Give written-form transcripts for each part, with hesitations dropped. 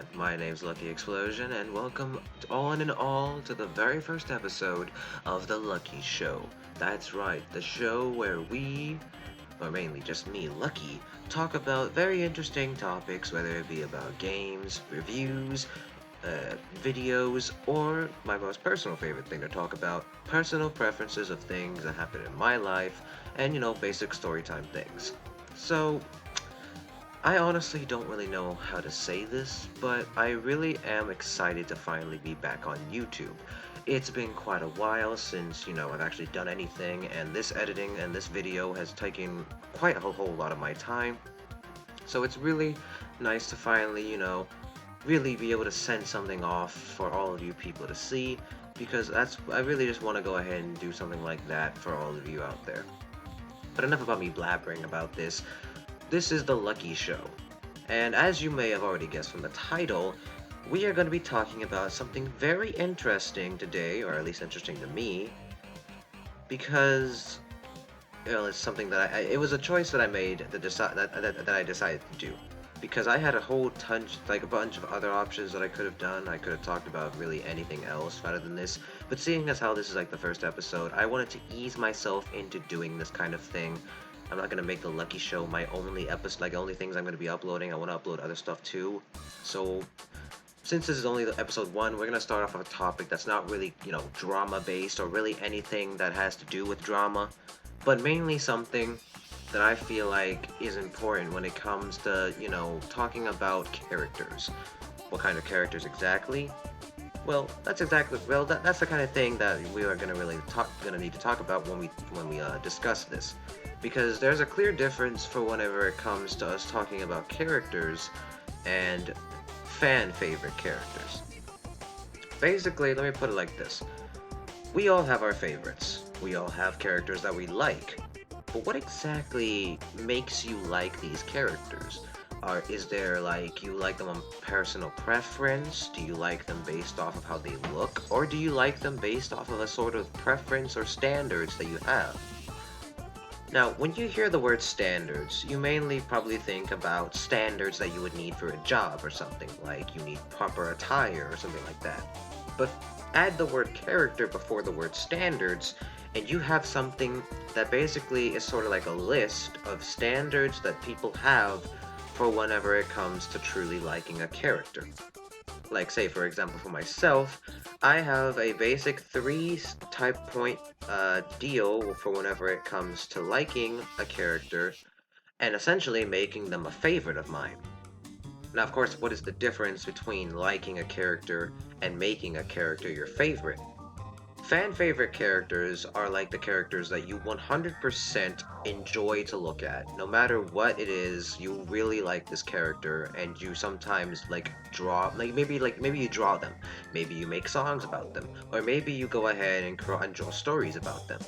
everyone, my name's Lucky Explosion, and welcome all in all to the very first episode of The Lucky Show. That's right, the show where we, or mainly just me, Lucky, talk about very interesting topics, whether it be about games, reviews, videos, or my most personal favorite thing to talk about, personal preferences of things that happen in my life, and basic storytime things. So, I honestly don't really know how to say this, but I really am excited to finally be back on YouTube. It's been quite a while since, I've actually done anything, and this editing and this video has taken quite a whole lot of my time. So it's really nice to finally, really be able to send something off for all of you people to see, because I really just want to go ahead and do something like that for all of you out there. But enough about me blabbering about this. This is The Lucky Show, and as you may have already guessed from the title, we are going to be talking about something very interesting today, or at least interesting to me, because it's something that it was a choice that I made that I decided to do, because I had a whole a bunch of other options that I could have done. I could have talked about really anything else rather than this, but seeing as how this is like the first episode, I wanted to ease myself into doing this kind of thing. I'm not gonna make the Lucky Show my only episode, like the only things I'm gonna be uploading. I want to upload other stuff too. So, since this is only the episode 1, we're gonna start off with a topic that's not really, drama based or really anything that has to do with drama, but mainly something that I feel like is important when it comes to, talking about characters. What kind of characters exactly? Well, that's the kind of thing that we are gonna need to talk about when we discuss this, because there's a clear difference for whenever it comes to us talking about characters and fan favorite characters. Basically, let me put it like this: we all have our favorites. We all have characters that we like, but what exactly makes you like these characters? Is there like you like them on personal preference? Do you like them based off of how they look? Or do you like them based off of a sort of preference or standards that you have? Now, when you hear the word standards, you mainly probably think about standards that you would need for a job or something, like you need proper attire or something like that. But add the word character before the word standards, and you have something that basically is sort of like a list of standards that people have for whenever it comes to truly liking a character. Like, say, for example, for myself, I have a basic 3 type point deal for whenever it comes to liking a character and essentially making them a favorite of mine. Now, of course, what is the difference between liking a character and making a character your favorite? Fan favorite characters are like the characters that you 100% enjoy to look at. No matter what it is, you really like this character, and you sometimes maybe you draw them, maybe you make songs about them, or maybe you go ahead and draw stories about them.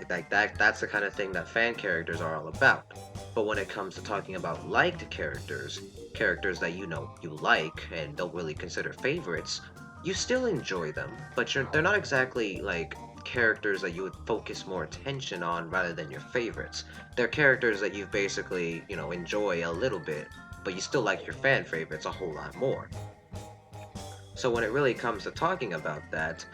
That's the kind of thing that fan characters are all about. But when it comes to talking about liked characters, characters that you like and don't really consider favorites, you still enjoy them, but they're not exactly like characters that you would focus more attention on rather than your favorites. They're characters that you basically, enjoy a little bit, but you still like your fan favorites a whole lot more. So when it really comes to talking about that,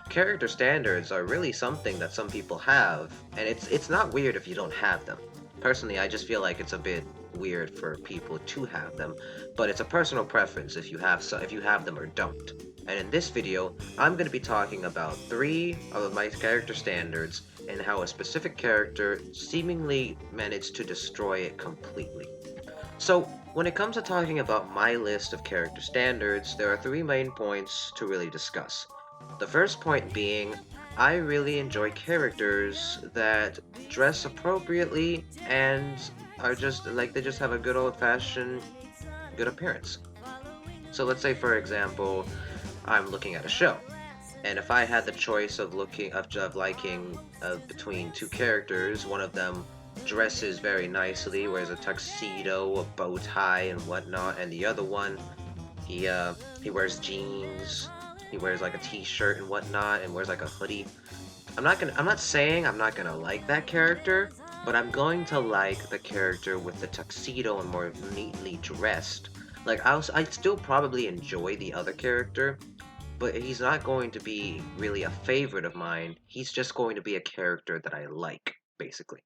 character standards are really something that some people have, and it's not weird if you don't have them. Personally, I just feel like it's a bit weird for people to have them, but it's a personal preference if you have them or don't. And in this video, I'm going to be talking about 3 of my character standards and how a specific character seemingly managed to destroy it completely. So, when it comes to talking about my list of character standards, there are 3 main points to really discuss. The first point being, I really enjoy characters that dress appropriately and are just like they just have a good old-fashioned good appearance. So let's say, for example, I'm looking at a show, and if I had the choice of liking between 2 characters, one of them dresses very nicely, wears a tuxedo, a bow tie, and whatnot, and the other one, he wears jeans, he wears like a t-shirt and whatnot, and wears like a hoodie. I'm not saying I'm not gonna like that character, but I'm going to like the character with the tuxedo and more neatly dressed Like I'd still probably enjoy the other character, but he's not going to be really a favorite of mine. He's just going to be a character that I like, basically.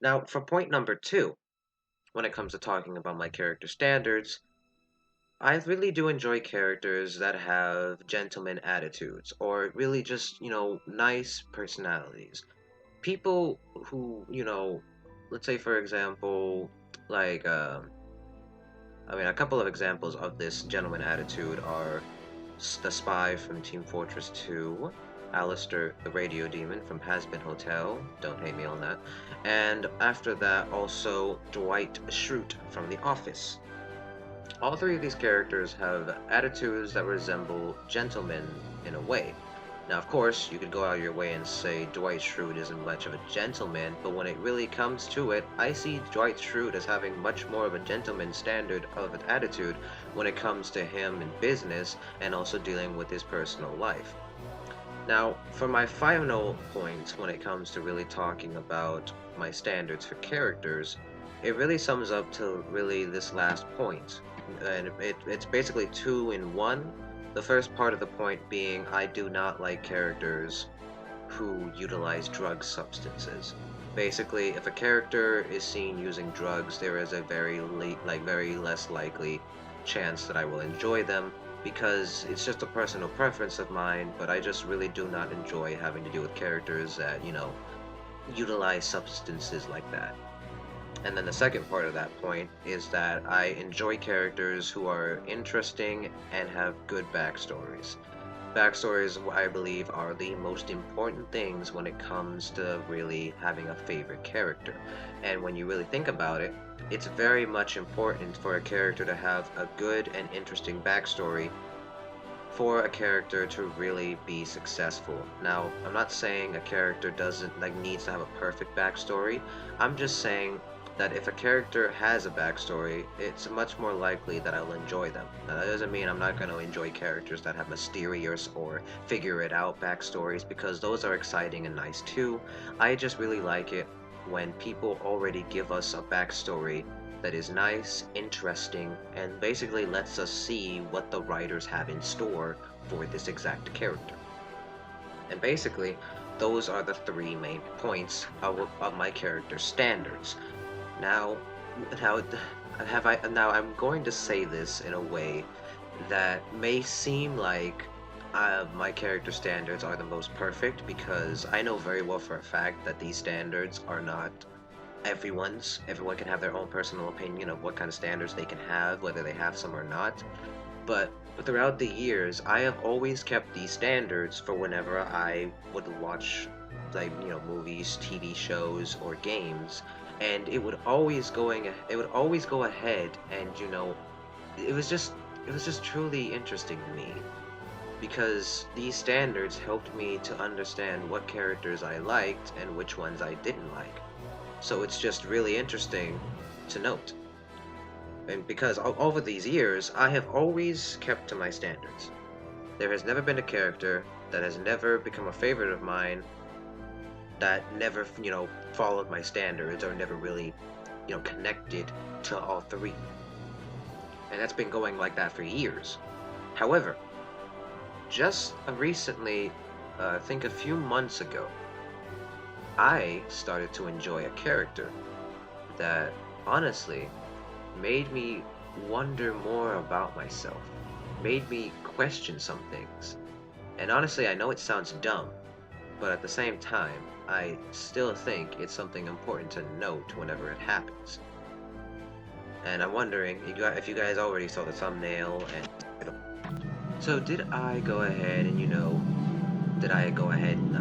Now, for point number two, when it comes to talking about my character standards, I really do enjoy characters that have gentleman attitudes or really just, nice personalities. People who, let's say for example, like, a couple of examples of this gentleman attitude are the spy from Team Fortress 2, Alistair the Radio Demon from Hazbin Hotel, don't hate me on that, and after that also Dwight Schrute from The Office. All three of these characters have attitudes that resemble gentlemen in a way. Now, of course, you could go out of your way and say Dwight Schrute isn't much of a gentleman, but when it really comes to it, I see Dwight Schrute as having much more of a gentleman standard of an attitude when it comes to him in business and also dealing with his personal life. Now, for my final point when it comes to really talking about my standards for characters, it really sums up to really this last point. And it's basically two in one. The first part of the point being I do not like characters who utilize drug substances. Basically, if a character is seen using drugs, there is a very less likely chance that I will enjoy them because it's just a personal preference of mine, but I just really do not enjoy having to deal with characters that, utilize substances like that. And then the second part of that point is that I enjoy characters who are interesting and have good backstories. Backstories, I believe, are the most important things when it comes to really having a favorite character. And when you really think about it, it's very much important for a character to have a good and interesting backstory for a character to really be successful. Now, I'm not saying a character doesn't needs to have a perfect backstory. I'm just saying that if a character has a backstory, it's much more likely that I'll enjoy them. Now, that doesn't mean I'm not going to enjoy characters that have mysterious or figure it out backstories because those are exciting and nice too. I just really like it when people already give us a backstory that is nice, interesting, and basically lets us see what the writers have in store for this exact character. And basically, those are the three main points of my character standards. Now, now, now I'm going to say this in a way that may seem like my character standards are the most perfect because I know very well for a fact that these standards are not everyone's. Everyone can have their own personal opinion of what kind of standards they can have, whether they have some or not. But throughout the years, I have always kept these standards for whenever I would watch, movies, TV shows, or games, and it would always go ahead, and it was just, it was just truly interesting to me because these standards helped me to understand what characters I liked and which ones I didn't like. So it's just really interesting to note. And because over these years, I have always kept to my standards. There has never been a character that has never become a favorite of mine that never, followed my standards or never really, connected to all three. And that's been going like that for years. However, just recently, I think a few months ago, I started to enjoy a character that honestly made me wonder more about myself, made me question some things. And honestly, I know it sounds dumb, but at the same time, I still think it's something important to note whenever it happens. And I'm wondering if you guys already saw the thumbnail and so did I go ahead and did I go ahead and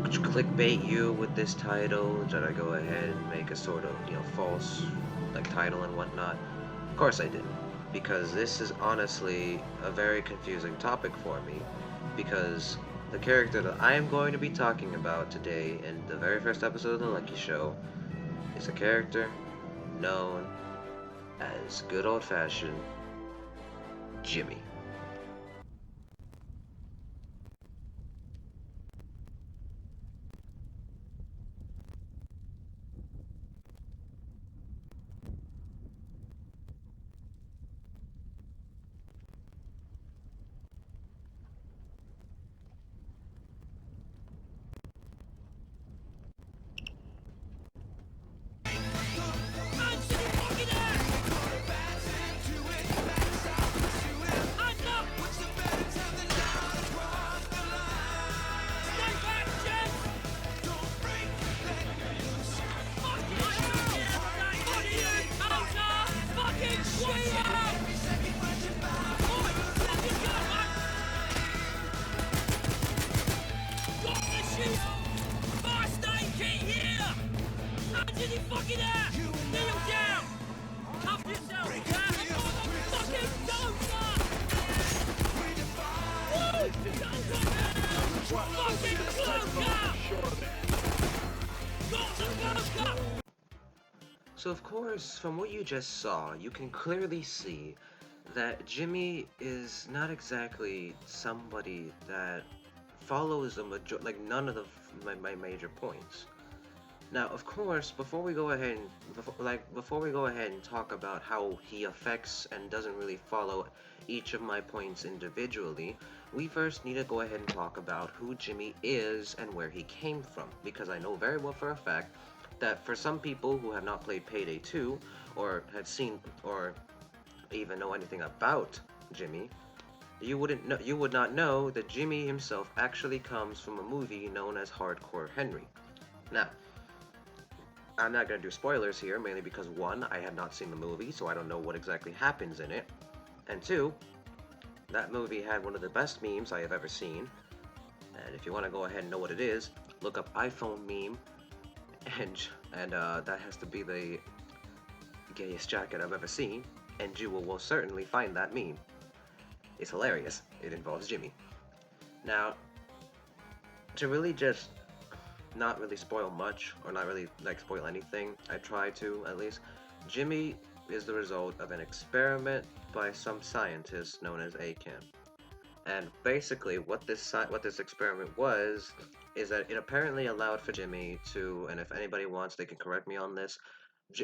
clickbait you with this title? Did I go ahead and make a sort of false title and whatnot? Of course I didn't, because this is honestly a very confusing topic for me, because the character that I am going to be talking about today in the very first episode of The Lucky Show is a character known as good old-fashioned Jimmy. Millionaire! Kneel down! Cover yourself! Fucking Joker! So of course, from what you just saw, you can clearly see that Jimmy is not exactly somebody that follows like none of my major points. Now, of course, before we go ahead and talk about how he affects and doesn't really follow each of my points individually, we first need to go ahead and talk about who Jimmy is and where he came from, because I know very well for a fact that for some people who have not played Payday 2 or have seen or even know anything about Jimmy, you would not know that Jimmy himself actually comes from a movie known as Hardcore Henry. Now, I'm not going to do spoilers here, mainly because one, I have not seen the movie, so I don't know what exactly happens in it, and two, that movie had one of the best memes I have ever seen, and if you want to go ahead and know what it is, look up iPhone meme, and that has to be the gayest jacket I've ever seen, and you will certainly find that meme. It's hilarious. It involves Jimmy. Now, to really just not really spoil much, or not really like spoil anything, I try to at least, Jimmy is the result of an experiment by some scientist known as ACAM. And basically what this experiment was is that it apparently allowed for Jimmy to, and if anybody wants they can correct me on this,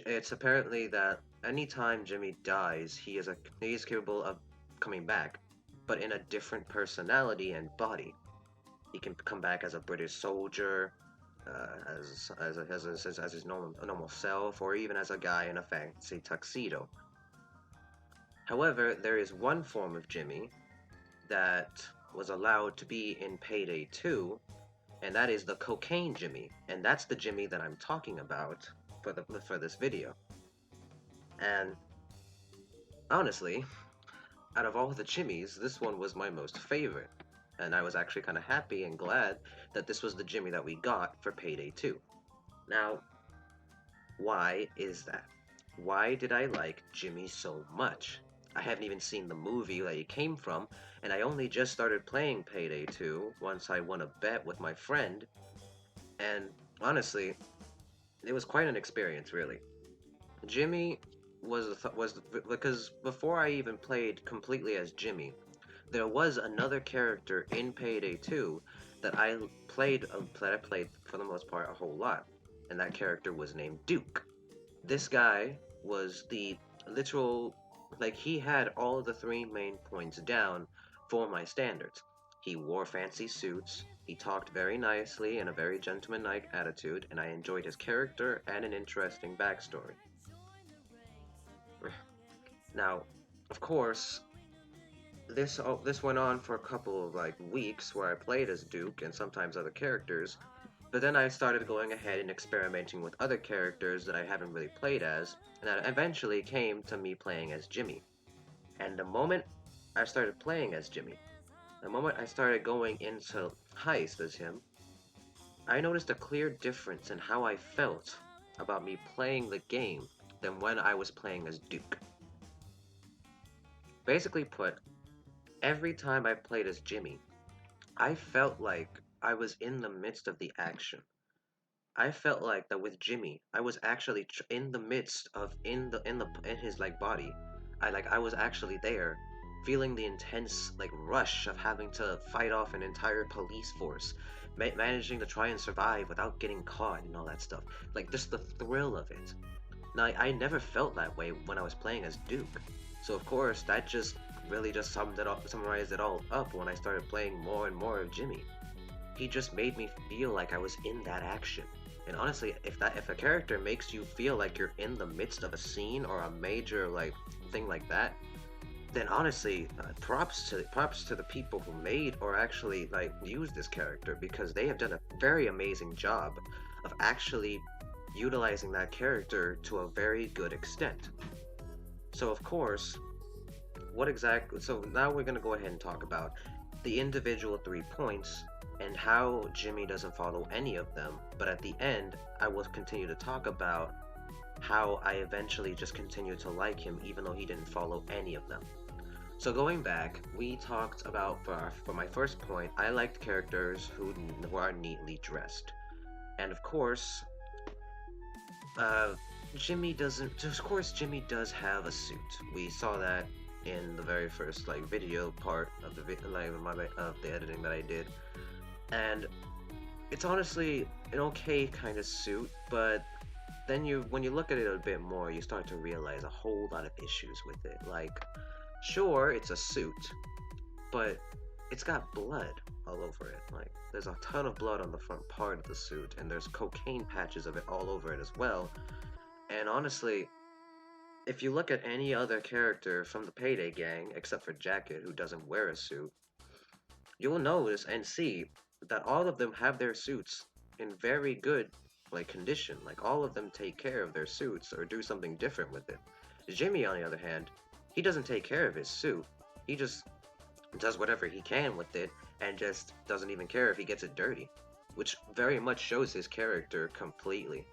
it's apparently that anytime Jimmy dies, he is capable of coming back, but in a different personality and body. He can come back as a British soldier, as his normal self, or even as a guy in a fancy tuxedo. However, there is one form of Jimmy that was allowed to be in Payday 2, and that is the cocaine Jimmy, and that's the Jimmy that I'm talking about for this video. And honestly, out of all the Jimmys, this one was my most favorite, and I was actually kind of happy and glad that this was the Jimmy that we got for Payday 2. Now, why is that? Why did I like Jimmy so much? I haven't even seen the movie that he came from, and I only just started playing Payday 2 once I won a bet with my friend, and honestly, it was quite an experience, really. Jimmy was because before I even played completely as Jimmy, there was another character in Payday 2 that I played for the most part a whole lot, and that character was named Duke. This guy was the literal, like, he had all of the three main points down for my standards. He wore fancy suits, he talked very nicely in a very gentlemanlike attitude, and I enjoyed his character and an interesting backstory. Now, of course, this went on for a couple of weeks where I played as Duke and sometimes other characters, but then I started going ahead and experimenting with other characters that I haven't really played as, and that eventually came to me playing as Jimmy. And the moment I started playing as Jimmy, the moment I started going into heist as him, I noticed a clear difference in how I felt about me playing the game than when I was playing as Duke. Basically put, every time I played as Jimmy, I felt like I was in the midst of the action. I felt like that with Jimmy, I was actually in the midst of in his body. I was actually there, feeling the intense rush of having to fight off an entire police force, managing to try and survive without getting caught and all that stuff. Just the thrill of it. Now, I never felt that way when I was playing as Duke. So of course, that just really just summarized it all up when I started playing more and more of Jimmy. He just made me feel like I was in that action. And honestly, if a character makes you feel like you're in the midst of a scene or a major thing like that, then honestly, props to the people who made or actually used this character, because they have done a very amazing job of actually utilizing that character to a very good extent. So of course, so now we're going to go ahead and talk about the individual 3 points and how Jimmy doesn't follow any of them, but at the end, I will continue to talk about how I eventually just continued to like him even though he didn't follow any of them. So going back, we talked about for my first point, I liked characters who are neatly dressed. And of course, uh, Jimmy doesn't. Of course, Jimmy does have a suit. We saw that in the very first like video part of the of the editing that I did, and it's honestly an okay kind of suit. But then when you look at it a bit more, you start to realize a whole lot of issues with it. Like, sure, it's a suit, but it's got blood all over it. Like, there's a ton of blood on the front part of the suit, and there's cocaine patches of it all over it as well. And honestly, if you look at any other character from the Payday Gang, except for Jacket, who doesn't wear a suit, you'll notice and see that all of them have their suits in very good like condition. Like all of them take care of their suits or do something different with it. Jimmy, on the other hand, he doesn't take care of his suit. He just does whatever he can with it and just doesn't even care if he gets it dirty, which very much shows his character completely.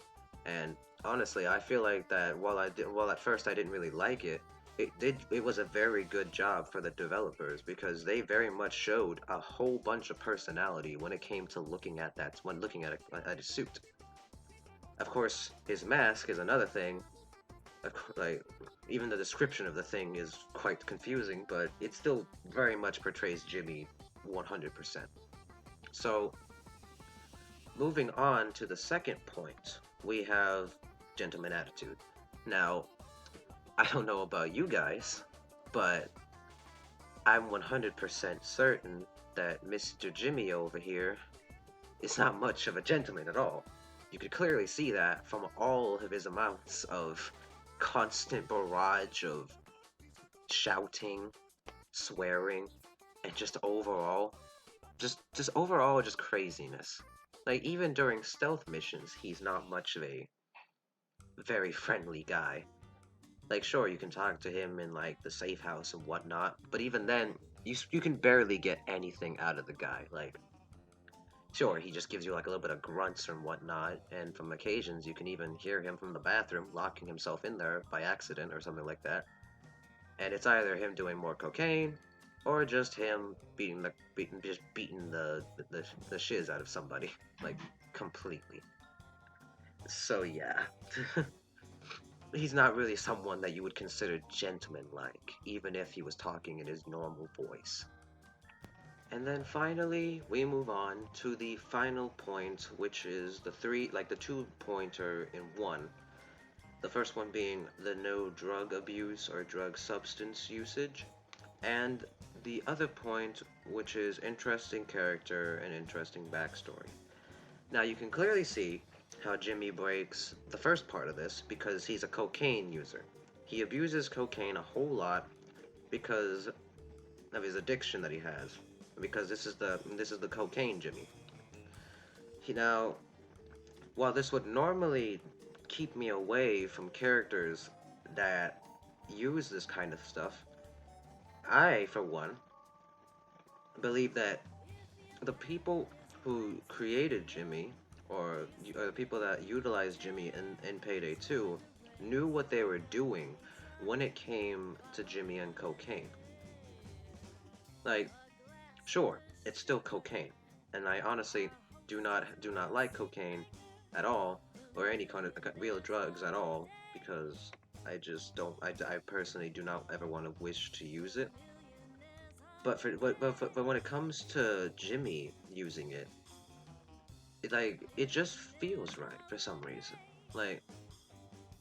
And honestly, I feel like that while at first I didn't really like it, it was a very good job for the developers because they very much showed a whole bunch of personality when it came to looking at at his suit. Of course, his mask is another thing. Like, even the description of the thing is quite confusing, but it still very much portrays Jimmy 100%. So, moving on to the second point, we have gentleman attitude. Now, I don't know about you guys, but I'm 100% certain that Mr. Jimmy over here is not much of a gentleman at all. You could clearly see that from all of his amounts of constant barrage of shouting, swearing, and just overall craziness. Like even during stealth missions, he's not much of a very friendly guy. Like sure, you can talk to him in like the safe house and whatnot, but even then, you can barely get anything out of the guy. Like sure, he just gives you like a little bit of grunts and whatnot, and from occasions you can even hear him from the bathroom locking himself in there by accident or something like that. And it's either him doing more cocaine or just him beating the shiz out of somebody, like completely. So yeah, he's not really someone that you would consider gentleman-like, even if he was talking in his normal voice. And then finally, we move on to the final point, which is the two-pointer in one. The first one being the no drug abuse or drug substance usage, and the other point, which is interesting character and interesting backstory. Now you can clearly see how Jimmy breaks the first part of this because he's a cocaine user. He abuses cocaine a whole lot because of his addiction that he has. Because this is the cocaine Jimmy. Now, while this would normally keep me away from characters that use this kind of stuff, I, for one, believe that the people who created Jimmy, or the people that utilized Jimmy in Payday 2, knew what they were doing when it came to Jimmy and cocaine. Like, sure, it's still cocaine, and I honestly do not like cocaine at all, or any kind of real drugs at all, because I just don't. I personally do not ever want to wish to use it. But when it comes to Jimmy using it, it just feels right for some reason. Like,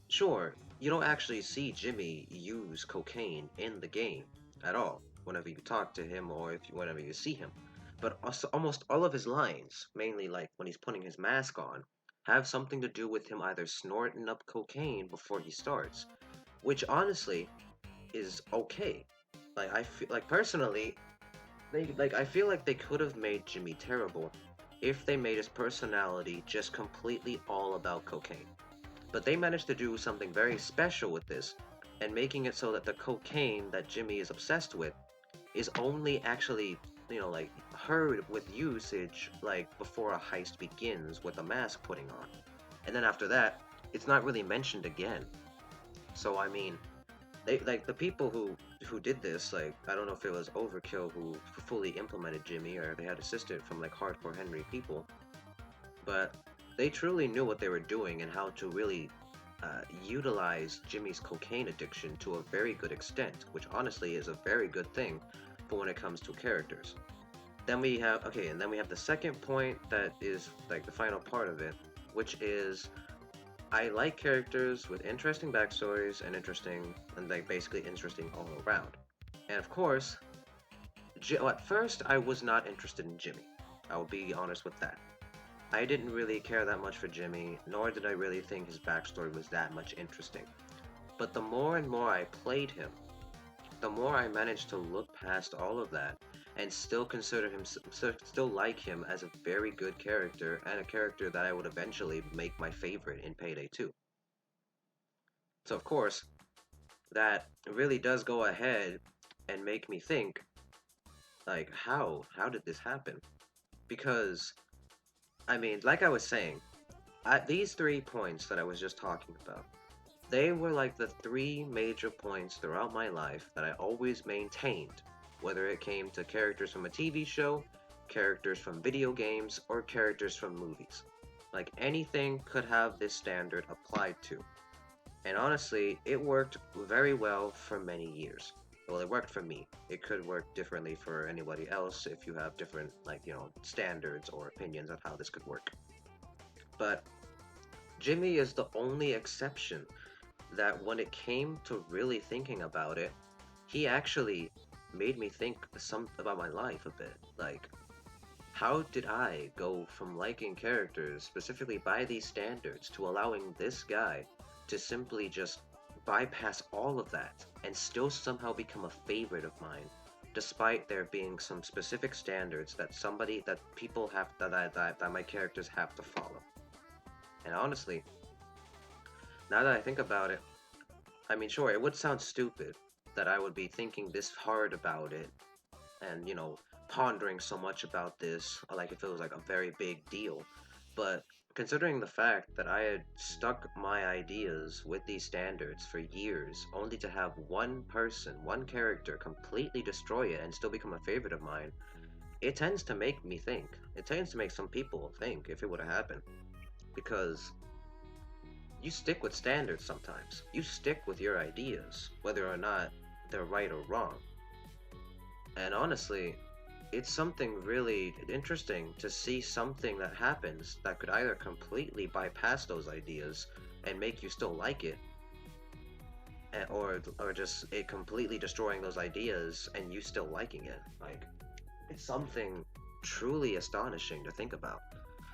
sure, you don't actually see Jimmy use cocaine in the game at all whenever you talk to him or whenever you see him. But also, almost all of his lines, mainly like when he's putting his mask on, have something to do with him either snorting up cocaine before he starts, which honestly is okay. Like I feel like personally, I feel like they could have made Jimmy terrible if they made his personality just completely all about cocaine. But they managed to do something very special with this, and making it so that the cocaine that Jimmy is obsessed with is only actually, like heard with usage like before a heist begins with a mask putting on. And then after that, it's not really mentioned again. So I mean, they like the people who did this, like I don't know if it was Overkill who fully implemented Jimmy or they had assisted from like Hardcore Henry people, but they truly knew what they were doing and how to really utilize Jimmy's cocaine addiction to a very good extent, which honestly is a very good thing for when it comes to characters. Then we have okay, and then we have the second point that is like the final part of it, which is I like characters with interesting backstories and interesting and like basically interesting all around. And of course, at first I was not interested in Jimmy. I will be honest with that. I didn't really care that much for Jimmy, nor did I really think his backstory was that much interesting. But the more and more I played him, the more I managed to look past all of that and still consider him, still like him as a very good character and a character that I would eventually make my favorite in Payday 2. So of course, that really does go ahead and make me think, like, how did this happen? Because, I mean, like I was saying, at these 3 points that I was just talking about, they were like the three major points throughout my life that I always maintained, whether it came to characters from a TV show, characters from video games, or characters from movies. Like anything could have this standard applied to. And honestly, it worked very well for many years. Well, it worked for me. It could work differently for anybody else if you have different, like, standards or opinions on how this could work. But Jimmy is the only exception that when it came to really thinking about it, he actually made me think some about my life a bit. Like, how did I go from liking characters specifically by these standards to allowing this guy to simply just bypass all of that and still somehow become a favorite of mine, despite there being some specific standards that people have that my characters have to follow. And honestly, now that I think about it, I mean, sure, it would sound stupid that I would be thinking this hard about it and, pondering so much about this, like if it was like a very big deal. But considering the fact that I had stuck my ideas with these standards for years, only to have one person, one character completely destroy it and still become a favorite of mine, it tends to make me think. It tends to make some people think if it would have happened. Because you stick with standards sometimes. You stick with your ideas, whether or not they're right or wrong. And honestly, it's something really interesting to see something that happens that could either completely bypass those ideas and make you still like it, or just it completely destroying those ideas and you still liking it. Like, it's something truly astonishing to think about.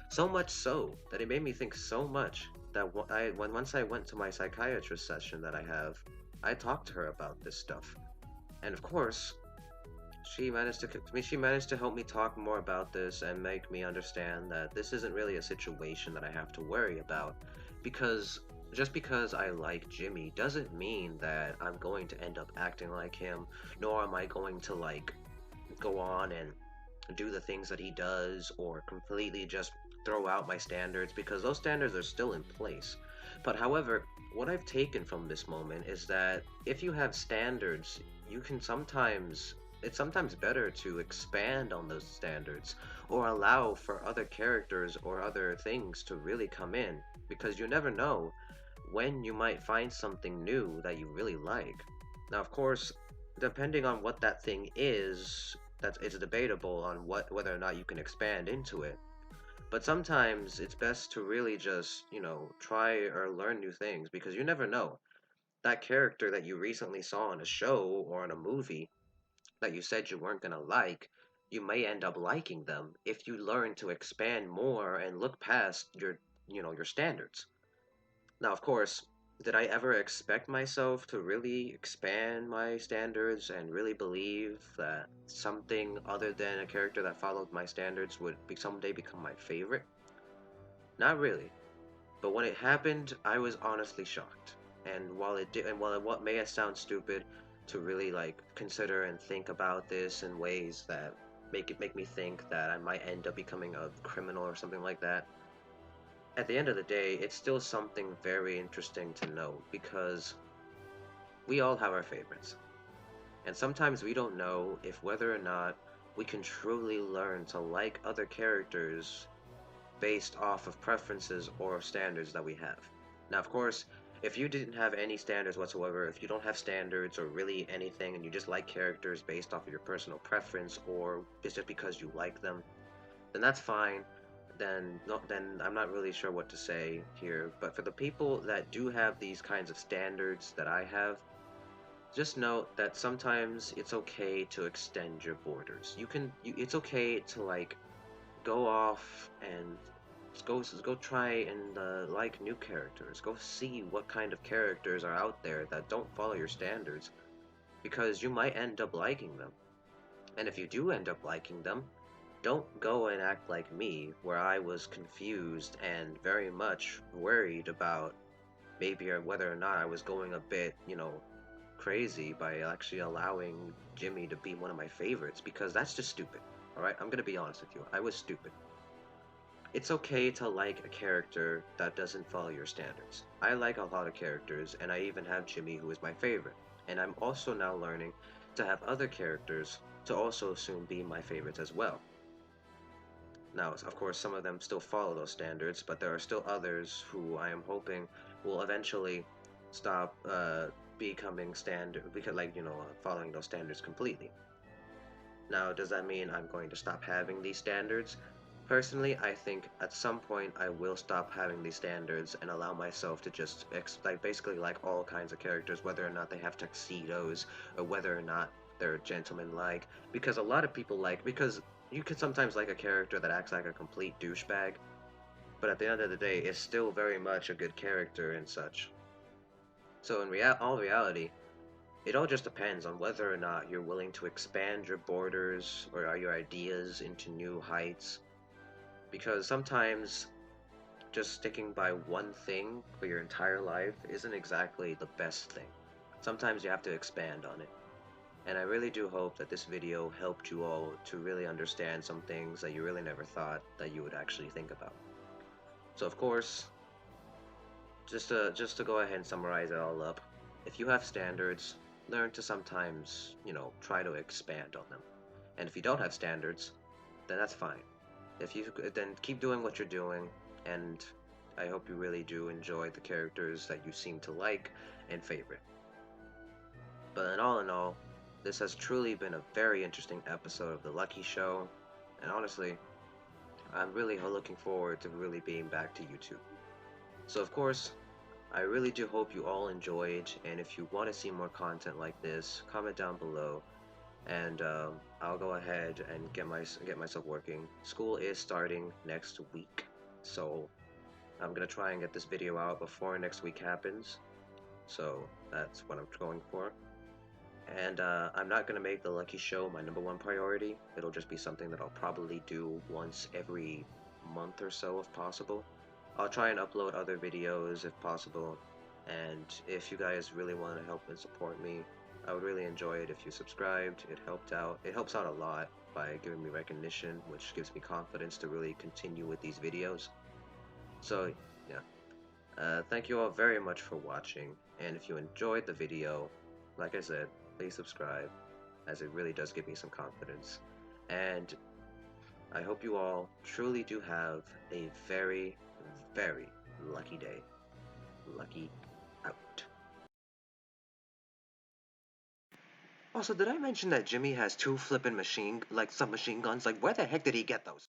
So much so that it made me think so much that once I went to my psychiatrist session that I have, I talked to her about this stuff. And of course, she managed to help me talk more about this and make me understand that this isn't really a situation that I have to worry about, because just because I like Jimmy doesn't mean that I'm going to end up acting like him, nor am I going to like go on and do the things that he does or completely just throw out my standards, because those standards are still in place. But however, what I've taken from this moment is that if you have standards, you can sometimes it's sometimes better to expand on those standards or allow for other characters or other things to really come in, because you never know when you might find something new that you really like. Now, of course, depending on what that thing is, it's debatable on whether or not you can expand into it. But sometimes it's best to really just, try or learn new things, because you never know. That character that you recently saw in a show or in a movie that you said you weren't gonna like, you may end up liking them if you learn to expand more and look past your standards. Now, of course, did I ever expect myself to really expand my standards and really believe that something other than a character that followed my standards would someday become my favorite? Not really. But when it happened, I was honestly shocked. And while what may sound stupid to really like consider and think about this in ways that make me think that I might end up becoming a criminal or something like that, at the end of the day, it's still something very interesting to know because we all have our favorites. And sometimes we don't know if whether or not we can truly learn to like other characters based off of preferences or standards that we have. Now, of course, if you didn't have any standards whatsoever, if you don't have standards or really anything, and you just like characters based off of your personal preference or just because you like them, then that's fine. Then no, then I'm not really sure what to say here. But for the people that do have these kinds of standards that I have, just note that sometimes it's okay to extend your borders. It's okay to like go off and go try and like new characters. Go see what kind of characters are out there that don't follow your standards, because you might end up liking them. And if you do end up liking them, don't go and act like me, where I was confused and very much worried about maybe or whether or not I was going a bit, crazy by actually allowing Jimmy to be one of my favorites, because that's just stupid. Alright, I'm gonna be honest with you. I was stupid. It's okay to like a character that doesn't follow your standards. I like a lot of characters, and I even have Jimmy, who is my favorite. And I'm also now learning to have other characters to also soon be my favorites as well. Now, of course, some of them still follow those standards, but there are still others who I am hoping will eventually stop becoming standard, because following those standards completely. Now, does that mean I'm going to stop having these standards? Personally, I think at some point I will stop having these standards and allow myself to just basically like all kinds of characters, whether or not they have tuxedos or whether or not they're gentlemen-like. Because a lot of people because you could sometimes like a character that acts like a complete douchebag, but at the end of the day, it's still very much a good character and such. So in all reality, it all just depends on whether or not you're willing to expand your borders or your ideas into new heights. Because sometimes just sticking by one thing for your entire life isn't exactly the best thing. Sometimes you have to expand on it. And I really do hope that this video helped you all to really understand some things that you really never thought that you would actually think about. So of course, just to go ahead and summarize it all up, if you have standards, learn to sometimes, try to expand on them. And if you don't have standards, then that's fine. If you then keep doing what you're doing, and I hope you really do enjoy the characters that you seem to like and favorite. But in all, this has truly been a very interesting episode of The Lucky Show, and honestly, I'm really looking forward to really being back to YouTube. So of course, I really do hope you all enjoyed, and if you want to see more content like this, comment down below, and I'll go ahead and get myself working. School is starting next week, so I'm gonna try and get this video out before next week happens. So that's what I'm going for. And I'm not gonna make the Lucky Show my #1 priority. It'll just be something that I'll probably do once every month or so if possible. I'll try and upload other videos if possible, and if you guys really want to help and support me, I would really enjoy it if you subscribed. It helps out a lot by giving me recognition, which gives me confidence to really continue with these videos. So yeah, thank you all very much for watching, and if you enjoyed the video, like I said, please subscribe, as it really does give me some confidence. And I hope you all truly do have a very, very lucky day. Lucky out. Also, did I mention that Jimmy has two flippin' submachine guns? Like, where the heck did he get those?